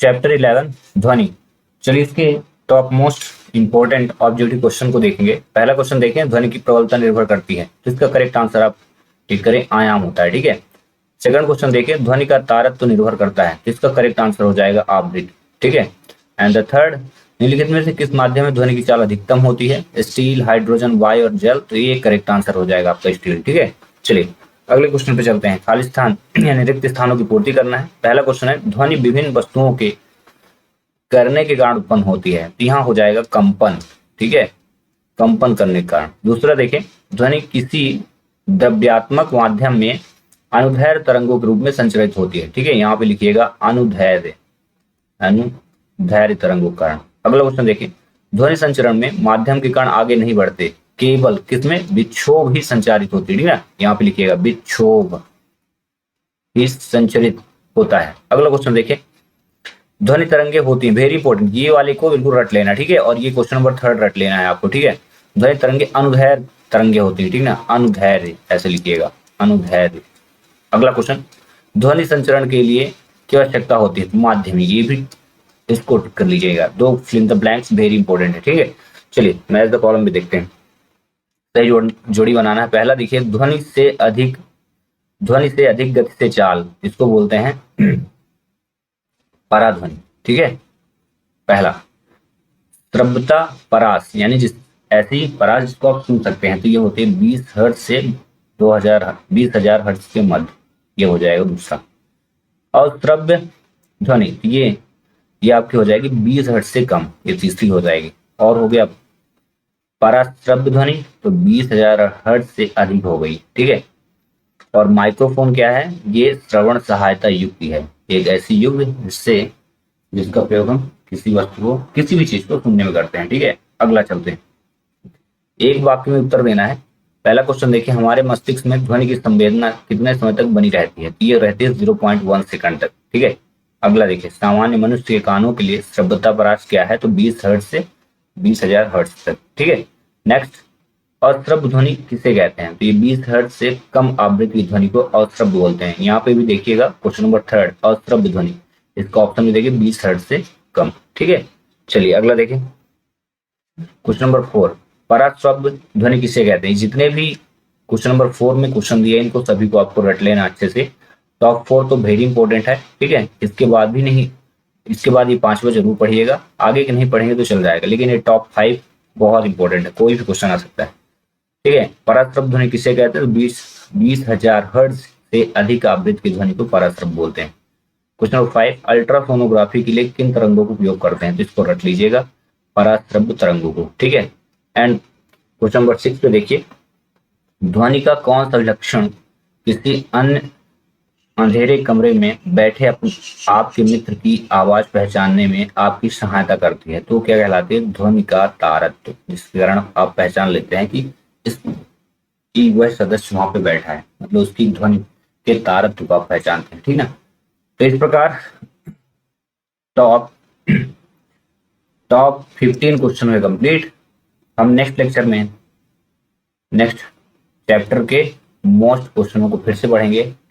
Chapter 11 ध्वनि। चलिए इसके top most important objective question को देखेंगे। पहला क्वेश्चन देखें, ध्वनि की प्रबलता निर्भर करती है, तो इसका करेक्ट आंसर आप टिक करें, आयाम होता है। ठीक है। सेकंड क्वेश्चन देखें, ध्वनि का तारत्व निर्भर करता है, तो इसका करेक्ट आंसर हो जाएगा आवृत्ति। ठीक है। एंड द थर्ड, निम्नलिखित में से किस माध्यम में ध्वनि की चाल अधिकतम होती है? स्टील, हाइड्रोजन, वायु और जल। तो ये करेक्ट आंसर हो जाएगा आपका स्टील। ठीक है। चलिए अगले क्वेश्चन पे चलते हैं। खाली स्थान यानी रिक्त स्थानों की पूर्ति करना है। पहला क्वेश्चन है, ध्वनि विभिन्न वस्तुओं के करने के कारण उत्पन्न होती है, तो यहाँ हो जाएगा कंपन। ठीक है, कंपन करने के कारण। दूसरा देखें, ध्वनि किसी द्रव्यात्मक माध्यम में अनुदैर्घ्य तरंगों के रूप में संचरित होती है। ठीक है, यहाँ पे लिखिएगा अनुदैर्घ्य, अनुदैर्घ्य तरंगों के कारण। अगला क्वेश्चन देखें, ध्वनि संचरण में माध्यम के कण आगे नहीं बढ़ते, केवल किसमें? विक्षोभ ही संचारित होती है। ठीक है, यहाँ पे लिखिएगा विक्षोभ ही संचरित होता है। अगला क्वेश्चन देखें, ध्वनि तरंगे होती हैं, वेरी इंपॉर्टेंट, ये वाले को बिल्कुल रट लेना। ठीक है, और ये क्वेश्चन नंबर 3 रट लेना है आपको। ठीक है, ध्वनि तरंगे अनुदैर्घ्य तरंगे होती है। ठीक है ना, अनुदैर्घ्य ऐसे लिखिएगा, अनुदैर्घ्य। अगला क्वेश्चन, ध्वनि संचरण के लिए क्या आवश्यकता होती है? माध्यमी, ये भी इसको कर लीजिएगा। दो fill in the blanks very important है। ठीक है, चलिए मैच द कॉलम में देखते हैं। सही जोड़ी बनाना है। पहला देखिए, ध्वनि से अधिक गति से चाल, इसको बोलते हैं पराध्वनि। ठीक है, पहला श्रव्यता परास, यानी जिस ऐसी परास जिसको आप सुन सकते हैं, तो ये होते हैं 20 हर्ट्ज से 20,000 हर्ट्ज के मध्य, ये हो जाएगा दूसरा। और श्रव्य ध्वनि, ये आपकी हो जाएगी 20 हर्ट्ज से कम, ये तीसरी हो जाएगी। और हो गया पराश्रव्य ध्वनि, तो 20,000 हर्ट्ज से अधिक हो गई। ठीक है। और माइक्रोफोन क्या है? ये श्रवण सहायता युक्ति है, एक ऐसी युक्ति जिसका प्रयोग हम किसी वस्तु को, किसी भी चीज को सुनने में करते हैं। ठीक है, अगला चलते हैं। एक वाक्य में उत्तर देना है। पहला क्वेश्चन देखिए, हमारे मस्तिष्क में ध्वनि की संवेदना कितने समय तक बनी रहती है? तो ये रहती है 0.1 सेकंड तक। ठीक है। अगला देखिए, सामान्य मनुष्य के कानों के लिए श्रव्यता परास क्या है? तो 20 हर्ट्ज से 20,000 हर्ट्ज तक। ठीक है। नेक्स्ट, अश्रव्य ध्वनि किसे कहते हैं? तो ये 20 हर्ट्ज से कम आवृत्ति की ध्वनि को अश्रव्य बोलते हैं। यहाँ पे भी देखिएगा क्वेश्चन नंबर 3, अश्रव्य ध्वनि, इसका ऑप्शन में देखिए 20 हर्ट्ज से कम। ठीक है। चलिए अगला देखें, क्वेश्चन नंबर 4, पराश्रव्य ध्वनि किसे कहते हैं? जितने भी क्वेश्चन नंबर 4 में क्वेश्चन दिए, इनको सभी को आपको रट लेना अच्छे से। टॉप 4 तो वेरी इंपॉर्टेंट है। ठीक है, इसके बाद भी नहीं, इसके बाद ये 5वां जरूर पढ़िएगा, आगे के नहीं पढ़ेंगे तो चल जाएगा, लेकिन ये टॉप 5 बहुत इंपॉर्टेंट है, कोई भी क्वेश्चन आ सकता है। ठीक है, पराश्रव्य ध्वनि किसे कहते हैं? तो 20,000 हर्ट्ज से अधिक आवृत्ति की ध्वनि को पराश्रव्य बोलते हैं। क्वेश्चन नंबर 5, अल्ट्रासोनोग्राफी के लिए किन तरंगों का उपयोग करते हैं? तो इसको रट लीजिएगा, पराश्रव्य तरंगों को। ठीक है। एंड क्वेश्चन नंबर 6 पे देखिए, ध्वनि का कौन सा लक्षण किसी अन्य अंधेरे कमरे में बैठे आपके मित्र की आवाज पहचानने में आपकी सहायता करती है? तो क्या कहलाती है? ध्वनि का तारत्व, जिसके कारण आप पहचान लेते हैं कि वह सदस्य वहां पे बैठा है, मतलब उसकी ध्वनि के तारत्व को आप पहचानते हैं। ठीक ना। तो इस प्रकार टॉप 15 क्वेश्चन हुए कंप्लीट। हम नेक्स्ट लेक्चर में नेक्स्ट चैप्टर के मोस्ट क्वेश्चनों को फिर से पढ़ेंगे।